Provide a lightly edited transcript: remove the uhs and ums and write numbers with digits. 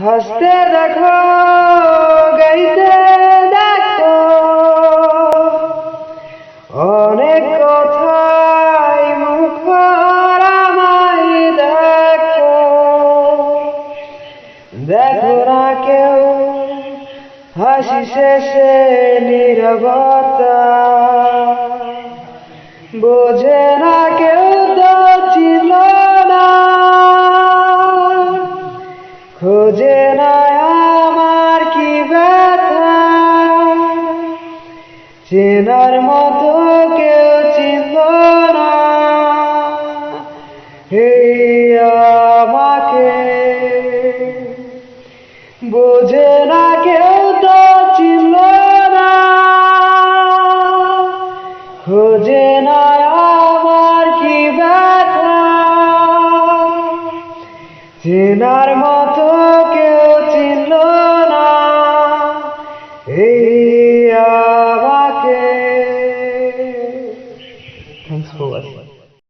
হাসতে দেখো, গাইতে দেখো, অনেক কথাই মুখর আমায় দেখো। দেখো না কেউ হাসি শেষে নীরবতা, বোঝে না কেউ তো ছিল না, খোঁজে না আমার কি ব্যথা, চেনার মতো কেউ চিনল না আমাকে। বোঝে না কেউ তো চিনল না, খোঁজে না আমার কি ব্যথা, চেনার মতো কেউ চিনল না